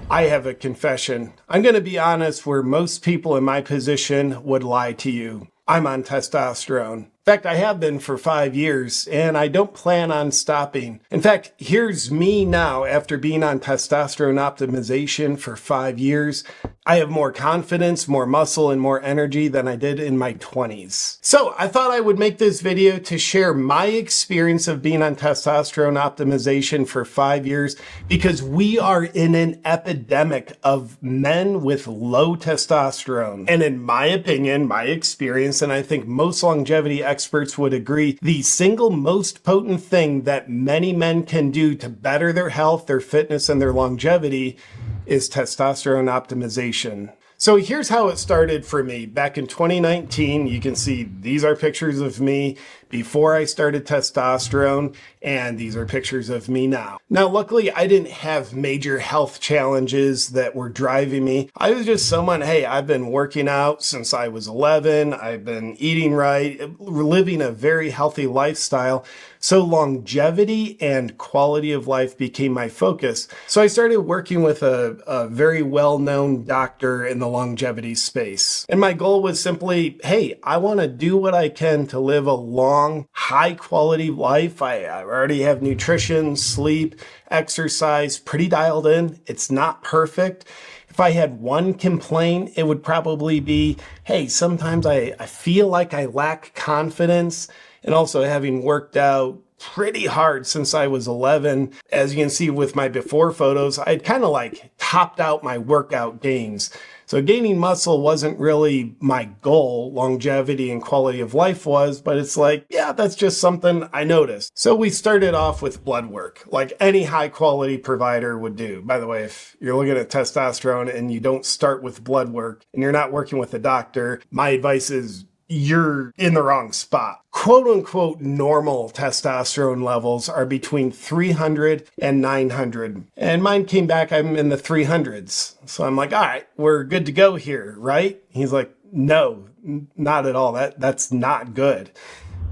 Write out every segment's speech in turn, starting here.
I have a confession. I'm going to be honest where most people in my position would lie to you. I'm on testosterone. In fact, I have been for 5 years, and I don't plan on stopping. In fact, here's me now after being on testosterone optimization for 5 years. I have more confidence, more muscle, and more energy than I did in my 20s. So I thought I would make this video to share my experience of being on testosterone optimization for 5 years, because we are in an epidemic of men with low testosterone. And in my opinion, my experience, and I think most longevity experts would agree, the single most potent thing that many men can do to better their health, their fitness, and their longevity is testosterone optimization. So here's how it started for me. Back in 2019, you can see these are pictures of me before I started testosterone, and these are pictures of me now. Now, luckily, I didn't have major health challenges that were driving me. I was just someone, hey, I've been working out since I was 11. I've been eating right, living a very healthy lifestyle. So longevity and quality of life became my focus. So I started working with a very well-known doctor in the longevity space. And my goal was simply, hey, I want to do what I can to live a long, high quality life. I already have nutrition, sleep, exercise pretty dialed in. It's not perfect. If I had one complaint, it would probably be, hey, sometimes I feel like I lack confidence. And also, having worked out pretty hard since I was 11, as you can see with my before photos, I'd kind of like topped out my workout gains. So gaining muscle wasn't really my goal. Longevity and quality of life was, but it's like, yeah, that's just something I noticed. So we started off with blood work, like any high quality provider would do. By the way, if you're looking at testosterone and you don't start with blood work and you're not working with a doctor, my advice is you're in the wrong spot. Quote unquote normal testosterone levels are between 300 and 900. And mine came back, I'm in the 300s. So I'm like, all right, we're good to go here, right? He's like, no, not at all. That's not good.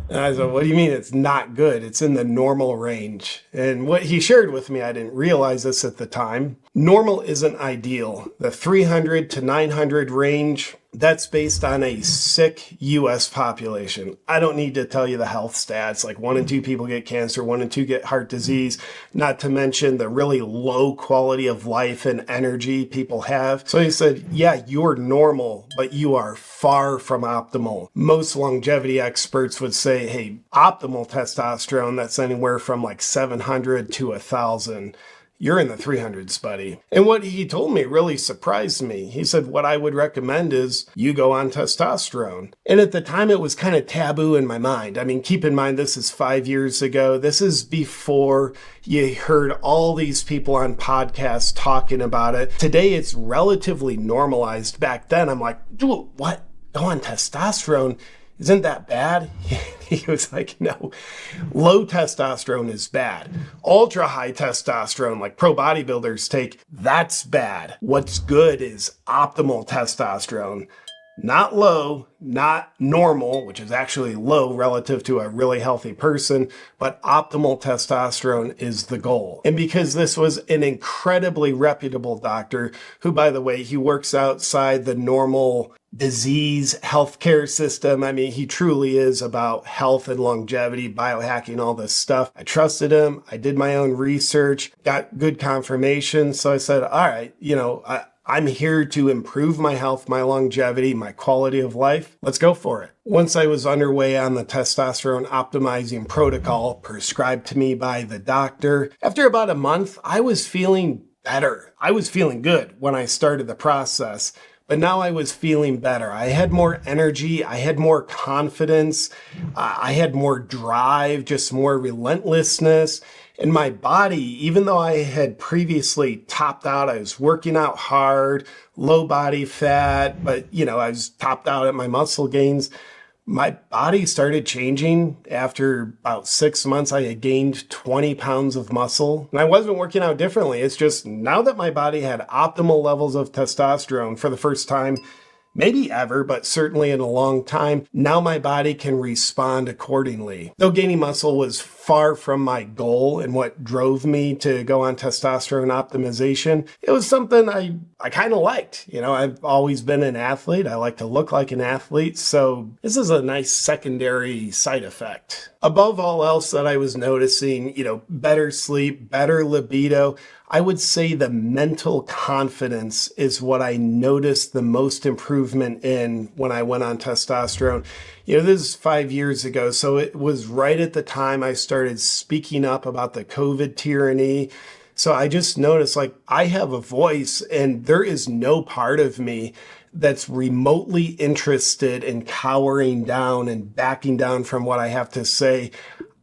And I said, what do you mean it's not good? It's in the normal range. And what he shared with me, I didn't realize this at the time. Normal isn't ideal. The 300 to 900 range, that's based on a sick US population. I don't need to tell you the health stats, like 1 in 2 people get cancer, 1 in 2 get heart disease, not to mention the really low quality of life and energy people have. So he said, yeah, you're normal, but you are far from optimal. Most longevity experts would say, hey, optimal testosterone, that's anywhere from like 700 to 1,000. You're in the 300s, buddy. And what he told me really surprised me. He said, what I would recommend is you go on testosterone. And at the time, it was kind of taboo in my mind. I mean, keep in mind, this is 5 years ago. This is before you heard all these people on podcasts talking about it. Today, it's relatively normalized. Back then, I'm like, dude, what? Go on testosterone? Isn't that bad? He was like, no, low testosterone is bad. Ultra high testosterone, like pro bodybuilders take, that's bad. What's good is optimal testosterone. Not low, not normal, which is actually low relative to a really healthy person, but optimal testosterone is the goal. And because this was an incredibly reputable doctor, who, by the way, he works outside the normal disease healthcare system. I mean, he truly is about health and longevity, biohacking, all this stuff. I trusted him. I did my own research, got good confirmation. So I said, all right, I'm here to improve my health, my longevity, my quality of life. Let's go for it. Once I was underway on the testosterone optimizing protocol prescribed to me by the doctor, after about a month, I was feeling better. I was feeling good when I started the process, but now I was feeling better. I had more energy. I had more confidence. I had more drive, just more relentlessness. And my body, even though I had previously topped out, I was working out hard, low body fat, but I was topped out at my muscle gains. My body started changing. After about 6 months, I had gained 20 pounds of muscle. And I wasn't working out differently. It's just now that my body had optimal levels of testosterone for the first time, maybe ever, but certainly in a long time, now my body can respond accordingly. Though gaining muscle was far from my goal and what drove me to go on testosterone optimization. It was something I kind of liked. I've always been an athlete. I like to look like an athlete. So this is a nice secondary side effect. Above all else that I was noticing, better sleep, better libido. I would say the mental confidence is what I noticed the most improvement in when I went on testosterone. This is 5 years ago, so it was right at the time I started speaking up about the COVID tyranny. So I just noticed, I have a voice, and there is no part of me that's remotely interested in cowering down and backing down from what I have to say.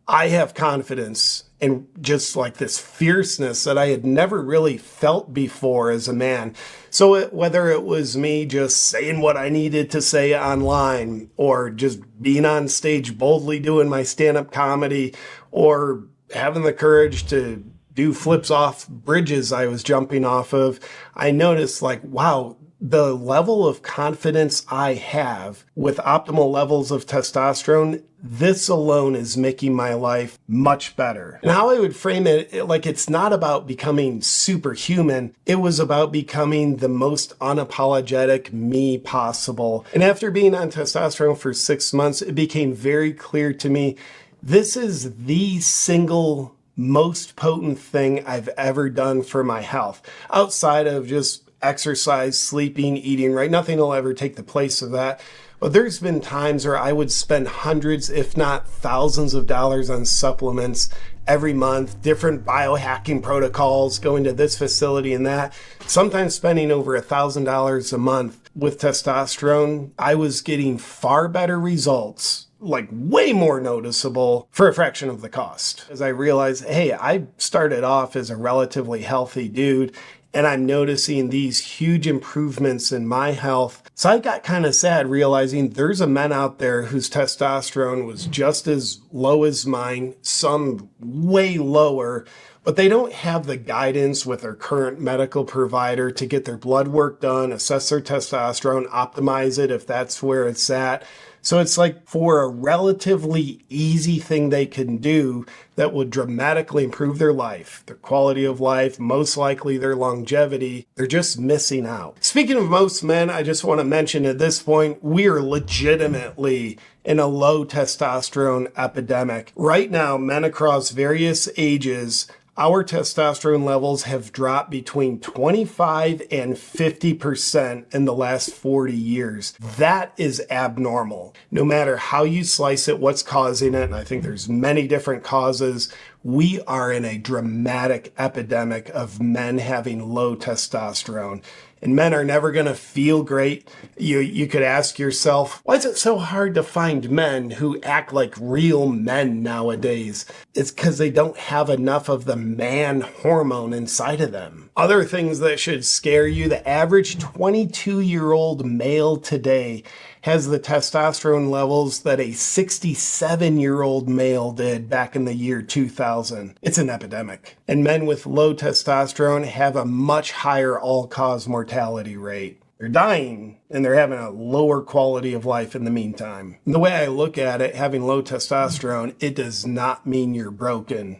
I have confidence and just this fierceness that I had never really felt before as a man. So whether it was me just saying what I needed to say online, or just being on stage boldly doing my stand-up comedy, or having the courage to do flips off bridges I was jumping off of, I noticed wow, the level of confidence I have with optimal levels of testosterone, this alone is making my life much better. And how I would frame it, it's not about becoming superhuman. It was about becoming the most unapologetic me possible. And after being on testosterone for 6 months, it became very clear to me, this is the single most potent thing I've ever done for my health. Outside of just exercise, sleeping, eating right. Nothing will ever take the place of that. But there's been times where I would spend hundreds, if not thousands of dollars on supplements every month, different biohacking protocols, going to this facility and that, sometimes spending over $1,000 a month with testosterone. I was getting far better results, way more noticeable for a fraction of the cost. As I realized, hey, I started off as a relatively healthy dude, and I'm noticing these huge improvements in my health. So I got kind of sad realizing there's a men out there whose testosterone was just as low as mine, some way lower, but they don't have the guidance with their current medical provider to get their blood work done, assess their testosterone, optimize it if that's where it's at. So it's for a relatively easy thing they can do that would dramatically improve their life, their quality of life, most likely their longevity. They're just missing out. Speaking of most men, I just want to mention at this point, we are legitimately in a low testosterone epidemic. Right now, men across various ages, our testosterone levels have dropped between 25 and 50% in the last 40 years. That is abnormal. No matter how you slice it, what's causing it, and I think there's many different causes, we are in a dramatic epidemic of men having low testosterone. And men are never going to feel great. You could ask yourself, why is it so hard to find men who act like real men nowadays? It's because they don't have enough of the man hormone inside of them. Other things that should scare you, the average 22-year-old male today has the testosterone levels that a 67-year-old male did back in the year 2000. It's an epidemic. And men with low testosterone have a much higher all-cause mortality rate. They're dying, and they're having a lower quality of life in the meantime. And the way I look at it, having low testosterone, it does not mean you're broken.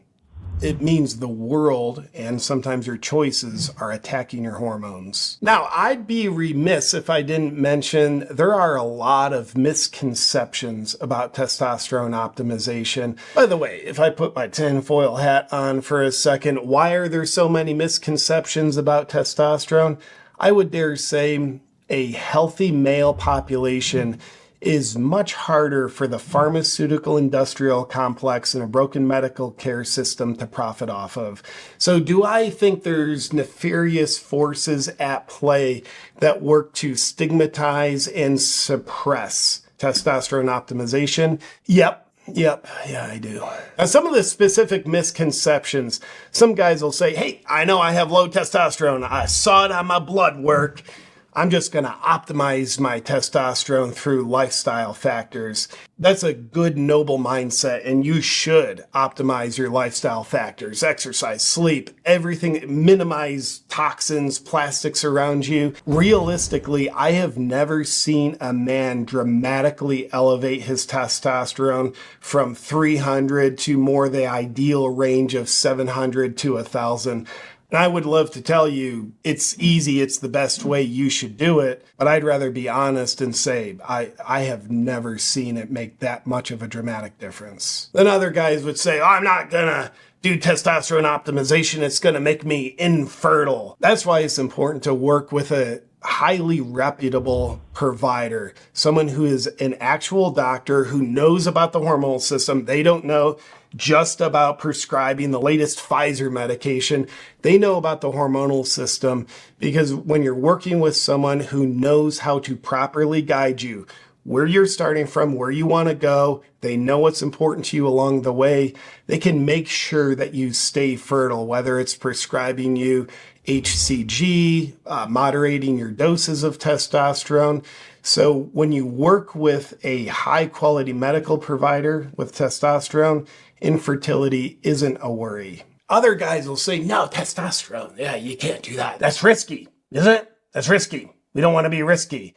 It means the world and sometimes your choices are attacking your hormones. Now, I'd be remiss if I didn't mention there are a lot of misconceptions about testosterone optimization. By the way, if I put my tinfoil hat on for a second, why are there so many misconceptions about testosterone? I would dare say a healthy male population is much harder for the pharmaceutical industrial complex and a broken medical care system to profit off of. So do I think there's nefarious forces at play that work to stigmatize and suppress testosterone optimization? Yep, yeah, I do. Now, some of the specific misconceptions, some guys will say, hey, I know I have low testosterone. I saw it on my blood work. I'm just going to optimize my testosterone through lifestyle factors. That's a good, noble mindset, and you should optimize your lifestyle factors, exercise, sleep, everything, minimize toxins, plastics around you. Realistically, I have never seen a man dramatically elevate his testosterone from 300 to more the ideal range of 700 to 1,000. And I would love to tell you it's easy, it's the best way, you should do it. But I'd rather be honest and say I have never seen it make that much of a dramatic difference. Then other guys would say, oh, I'm not gonna do testosterone optimization. It's gonna make me infertile. That's why it's important to work with a highly reputable provider, someone who is an actual doctor who knows about the hormonal system. They don't know just about prescribing the latest Pfizer medication. They know about the hormonal system, because when you're working with someone who knows how to properly guide you, where you're starting from, where you want to go, they know what's important to you along the way, they can make sure that you stay fertile, whether it's prescribing you HCG, moderating your doses of testosterone. So when you work with a high quality medical provider with testosterone, infertility isn't a worry. Other guys will say, no, testosterone, yeah, you can't do that. That's risky, isn't it? That's risky. We don't want to be risky.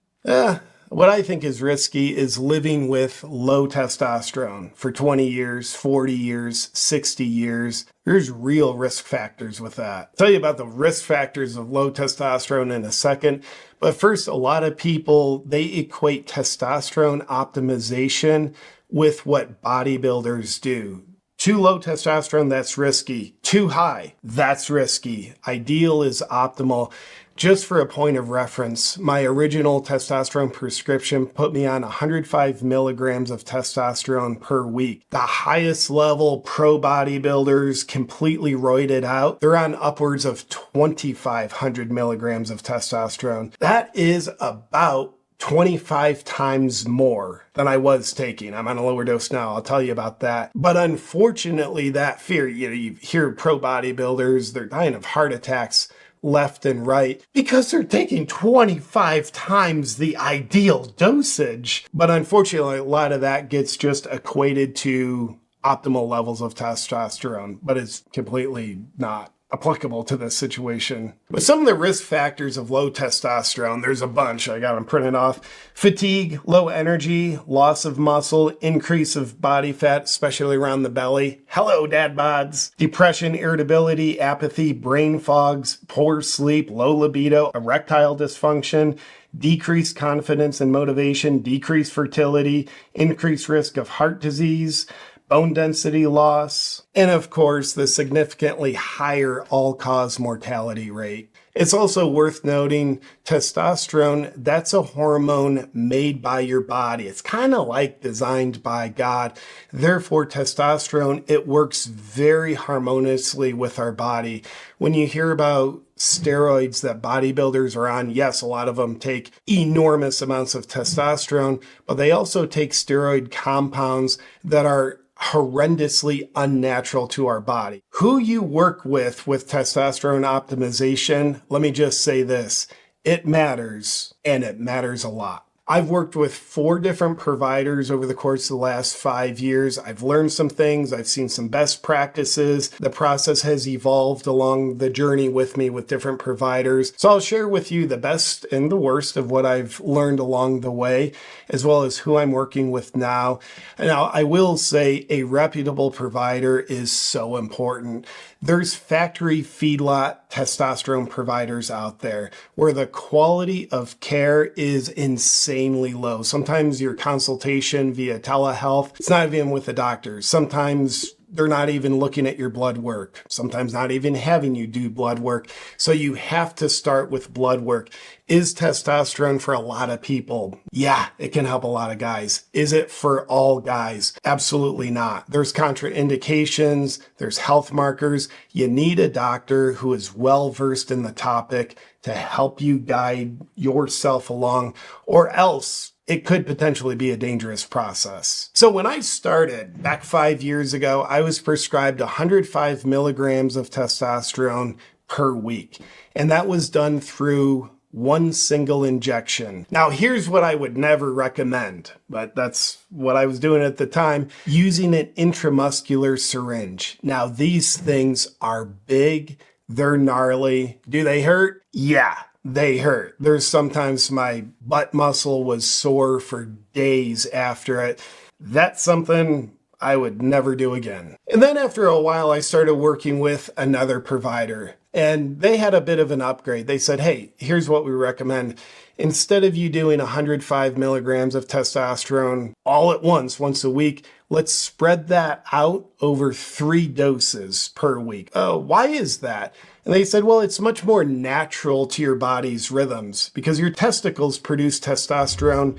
What I think is risky is living with low testosterone for 20 years, 40 years, 60 years. There's real risk factors with that. I'll tell you about the risk factors of low testosterone in a second. But first, a lot of people, they equate testosterone optimization with what bodybuilders do. Too low testosterone, that's risky. Too high, that's risky. Ideal is optimal. Just for a point of reference, my original testosterone prescription put me on 105 milligrams of testosterone per week. The highest level pro bodybuilders, completely roided out, they're on upwards of 2,500 milligrams of testosterone. That is about 25 times more than I was taking. I'm on a lower dose now. I'll tell you about that. But unfortunately, that fear, you hear pro bodybuilders, they're dying of heart attacks left and right because they're taking 25 times the ideal dosage. But unfortunately, a lot of that gets just equated to optimal levels of testosterone, but it's completely not applicable to this situation. But some of the risk factors of low testosterone, there's a bunch. I got them printed off. Fatigue, low energy, loss of muscle, increase of body fat, especially around the belly. Hello, dad bods. Depression, irritability, apathy, brain fogs, poor sleep, low libido, erectile dysfunction, decreased confidence and motivation, decreased fertility, increased risk of heart disease, bone density loss, and of course, the significantly higher all-cause mortality rate. It's also worth noting testosterone, that's a hormone made by your body. It's kind of like designed by God. Therefore, testosterone, it works very harmoniously with our body. When you hear about steroids that bodybuilders are on, yes, a lot of them take enormous amounts of testosterone, but they also take steroid compounds that are horrendously unnatural to our body. Who you work with testosterone optimization, let me just say this, it matters, and it matters a lot. I've worked with 4 different providers over the course of the last 5 years. I've learned some things. I've seen some best practices. The process has evolved along the journey with me with different providers. So I'll share with you the best and the worst of what I've learned along the way, as well as who I'm working with now. Now, I will say a reputable provider is so important. There's factory feedlot testosterone providers out there where the quality of care is insanely low. Sometimes your consultation via telehealth, it's not even with the doctor. Sometimes they're not even looking at your blood work, sometimes not even having you do blood work. So you have to start with blood work. Is testosterone for a lot of people? Yeah, it can help a lot of guys. Is it for all guys? Absolutely not. There's contraindications, there's health markers. You need a doctor who is well versed in the topic to help you guide yourself along, or else it could potentially be a dangerous process. So when I started back 5 years ago, I was prescribed 105 milligrams of testosterone per week. And that was done through one single injection. Now, here's what I would never recommend, but that's what I was doing at the time, using an intramuscular syringe. Now, these things are big, they're gnarly. Do they hurt? Yeah, they hurt. There's sometimes my butt muscle was sore for days after it. That's something I would never do again. And then after a while, I started working with another provider, and they had a bit of an upgrade. They said, hey, here's what we recommend. Instead of you doing 105 milligrams of testosterone all at once a week, let's spread that out over 3 doses per week. Oh, why is that? And they said, well, it's much more natural to your body's rhythms because your testicles produce testosterone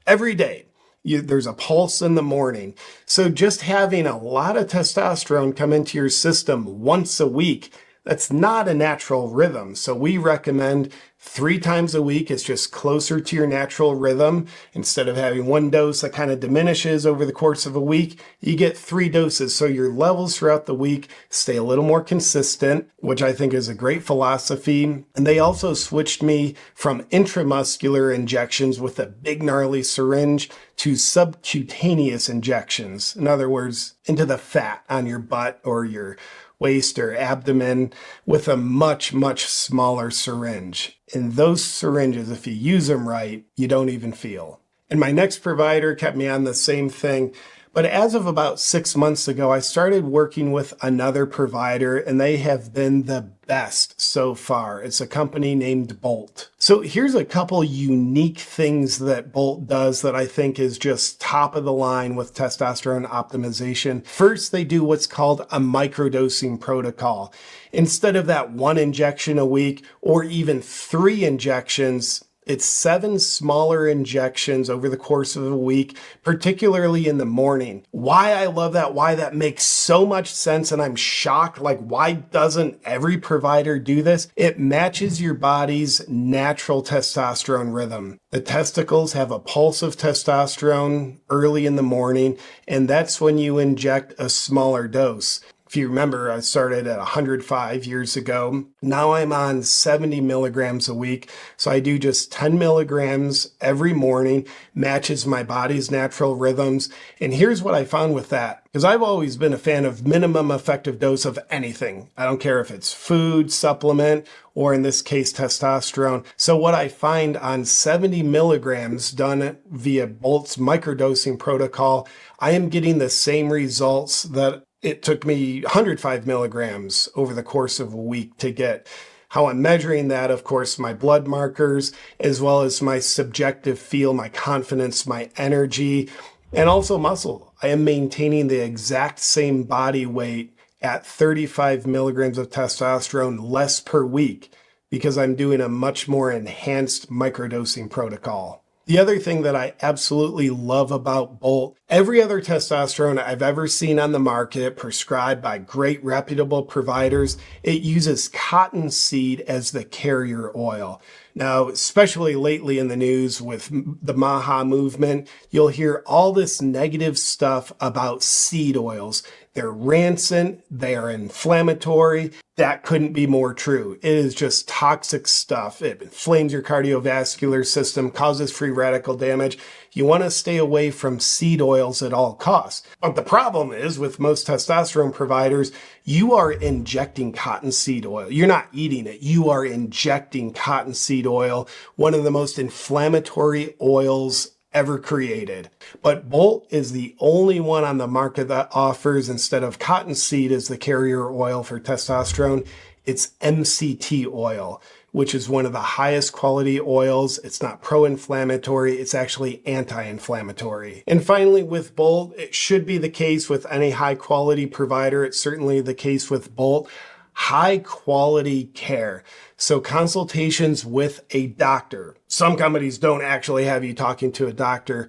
every day. There's a pulse in the morning. So just having a lot of testosterone come into your system once a week, that's not a natural rhythm. So we recommend 3 times a week. It's just closer to your natural rhythm. Instead of having 1 dose that kind of diminishes over the course of a week, you get 3 doses. So your levels throughout the week stay a little more consistent, which I think is a great philosophy. And they also switched me from intramuscular injections with a big gnarly syringe to subcutaneous injections. In other words, into the fat on your butt or your waist or abdomen with a much, much smaller syringe. And those syringes, if you use them right, you don't even feel. And my next provider kept me on the same thing. But as of about 6 months ago, I started working with another provider, and they have been the best so far. It's a company named Bolt. So here's a couple unique things that Bolt does that I think is just top of the line with testosterone optimization. First, they do what's called a microdosing protocol. Instead of that 1 injection a week or even 3 injections, it's 7 smaller injections over the course of a week, particularly in the morning. Why I love that, why that makes so much sense, and I'm shocked, like why doesn't every provider do this? It matches your body's natural testosterone rhythm. The testicles have a pulse of testosterone early in the morning, and that's when you inject a smaller dose. If you remember, I started at 105 years ago. Now I'm on 70 milligrams a week. So I do just 10 milligrams every morning, matches my body's natural rhythms. And here's what I found with that, because I've always been a fan of minimum effective dose of anything. I don't care if it's food, supplement, or in this case, testosterone. So what I find on 70 milligrams done via Bolt's microdosing protocol, I am getting the same results that it took me 105 milligrams over the course of a week to get. How I'm measuring that, of course, my blood markers, as well as my subjective feel, my confidence, my energy, and also muscle. I am maintaining the exact same body weight at 35 milligrams of testosterone less per week because I'm doing a much more enhanced microdosing protocol. The other thing that I absolutely love about Bolt, every other testosterone I've ever seen on the market prescribed by great reputable providers, it uses cottonseed as the carrier oil. Now, especially lately in the news with the Maha movement, you'll hear all this negative stuff about seed oils. They're rancid, they are inflammatory. That couldn't be more true. It is just toxic stuff. It inflames your cardiovascular system, causes free radical damage. You want to stay away from seed oils at all costs. But the problem is with most testosterone providers, you are injecting cottonseed oil. You're not eating it. You are injecting cottonseed oil, one of the most inflammatory oils ever created. But Bolt is the only one on the market that offers, instead of cottonseed as the carrier oil for testosterone, it's MCT oil, which is one of the highest quality oils. It's not pro-inflammatory, it's actually anti-inflammatory. And finally, with Bolt, it should be the case with any high quality provider. It's certainly the case with Bolt. High quality care. So consultations with a doctor. Some companies don't actually have you talking to a doctor,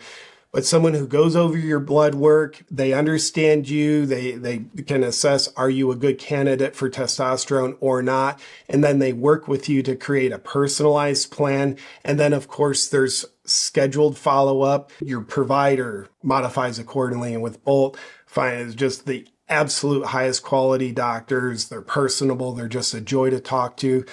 but someone who goes over your blood work, they understand you, they can assess, are you a good candidate for testosterone or not? And then they work with you to create a personalized plan. And then of course there's scheduled follow-up. Your provider modifies accordingly. And with Bolt, fine, it's just the absolute highest quality doctors. They're personable. They're just a joy to talk to.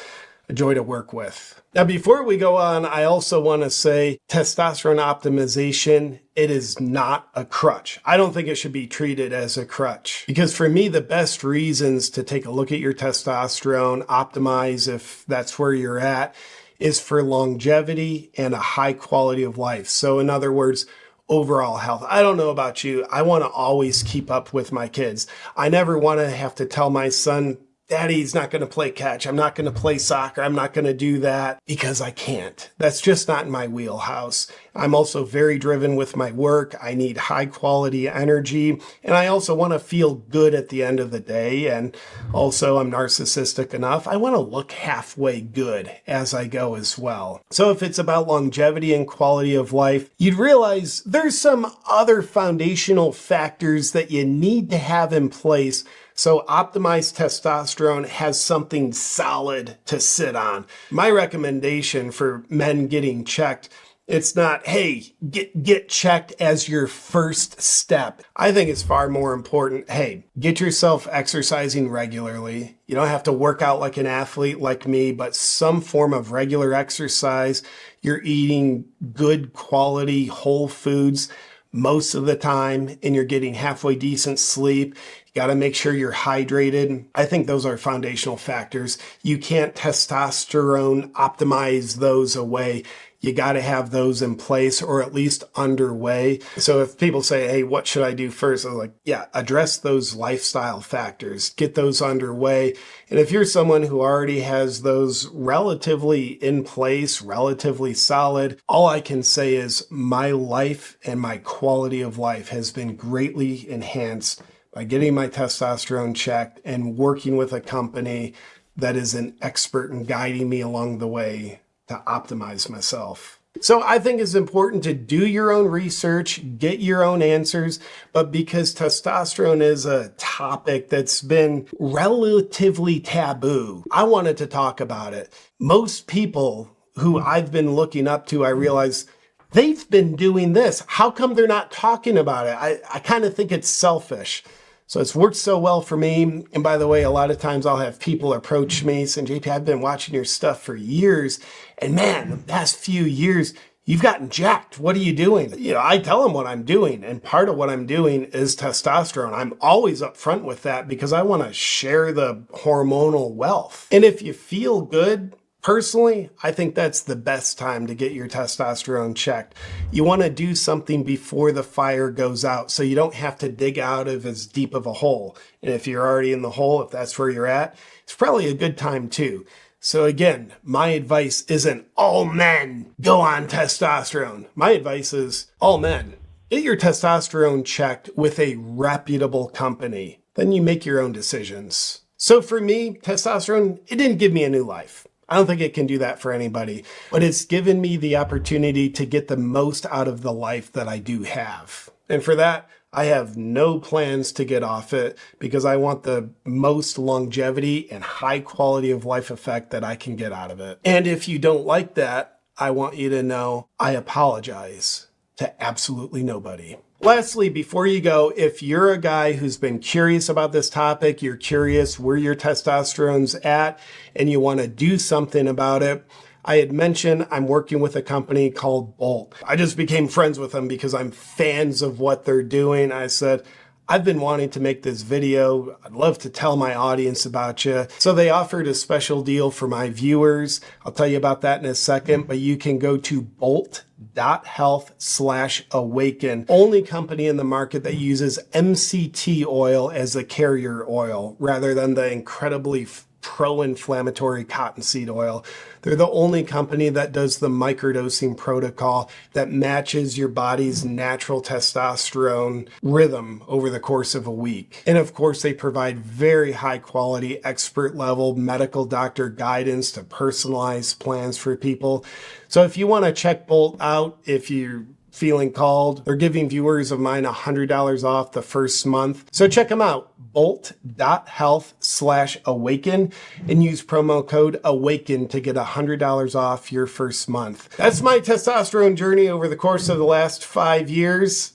a joy to work with. Now, before we go on, I also want to say testosterone optimization, it is not a crutch. I don't think it should be treated as a crutch because for me, the best reasons to take a look at your testosterone, optimize if that's where you're at, is for longevity and a high quality of life. So in other words, overall health. I don't know about you. I want to always keep up with my kids. I never want to have to tell my son, Daddy's not going to play catch. I'm not going to play soccer. I'm not going to do that because I can't. That's just not in my wheelhouse. I'm also very driven with my work. I need high quality energy. And I also want to feel good at the end of the day. And also I'm narcissistic enough. I want to look halfway good as I go as well. So if it's about longevity and quality of life, you'd realize there's some other foundational factors that you need to have in place so optimized testosterone has something solid to sit on. My recommendation for men getting checked, it's not, hey, get checked as your first step. I think it's far more important, hey, get yourself exercising regularly. You don't have to work out like an athlete like me, but some form of regular exercise. You're eating good quality whole foods most of the time, and you're getting halfway decent sleep. You got to make sure you're hydrated. I think those are foundational factors. You can't testosterone optimize those away. You got to have those in place or at least underway. So if people say, hey, what should I do first? I'm like, yeah, address those lifestyle factors, get those underway. And if you're someone who already has those relatively in place, relatively solid, all I can say is my life and my quality of life has been greatly enhanced by getting my testosterone checked and working with a company that is an expert in guiding me along the way to optimize myself. So I think it's important to do your own research, get your own answers, but because testosterone is a topic that's been relatively taboo, I wanted to talk about it. Most people who I've been looking up to, I realize they've been doing this. How come they're not talking about it? I kind of think it's selfish. So it's worked so well for me. And by the way, a lot of times I'll have people approach me saying, JP, I've been watching your stuff for years. And man, the past few years, you've gotten jacked. What are you doing? I tell them what I'm doing. And part of what I'm doing is testosterone. I'm always upfront with that because I want to share the hormonal wealth. And if you feel good, personally, I think that's the best time to get your testosterone checked. You want to do something before the fire goes out so you don't have to dig out of as deep of a hole. And if you're already in the hole, if that's where you're at, it's probably a good time too. So again, my advice isn't all men go on testosterone. My advice is all men get your testosterone checked with a reputable company. Then you make your own decisions. So for me, testosterone, it didn't give me a new life. I don't think it can do that for anybody, but it's given me the opportunity to get the most out of the life that I do have. And for that, I have no plans to get off it because I want the most longevity and high quality of life effect that I can get out of it. And if you don't like that, I want you to know I apologize to absolutely nobody. Lastly, before you go, if you're a guy who's been curious about this topic, you're curious where your testosterone's at, and you want to do something about it, I had mentioned I'm working with a company called Bolt. I just became friends with them because I'm fans of what they're doing. I said, I've been wanting to make this video. I'd love to tell my audience about you. So they offered a special deal for my viewers. I'll tell you about that in a second, but you can go to bolt.health/awaken. Only company in the market that uses MCT oil as a carrier oil rather than the incredibly pro-inflammatory cottonseed oil. They're the only company that does the microdosing protocol that matches your body's natural testosterone rhythm over the course of a week. And of course, they provide very high quality, expert level medical doctor guidance to personalize plans for people. So if you want to check Bolt out, if you're feeling called, they're giving viewers of mine $100 off the first month. So check them out, bolt.health/awaken, and use promo code AWAKEN to get $100 off your first month. That's my testosterone journey over the course of the last 5 years.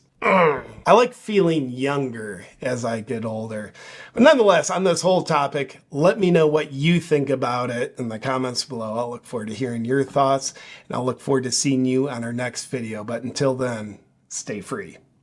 I like feeling younger as I get older. But nonetheless, on this whole topic, let me know what you think about it in the comments below. I'll look forward to hearing your thoughts, and I'll look forward to seeing you on our next video. But until then, stay free.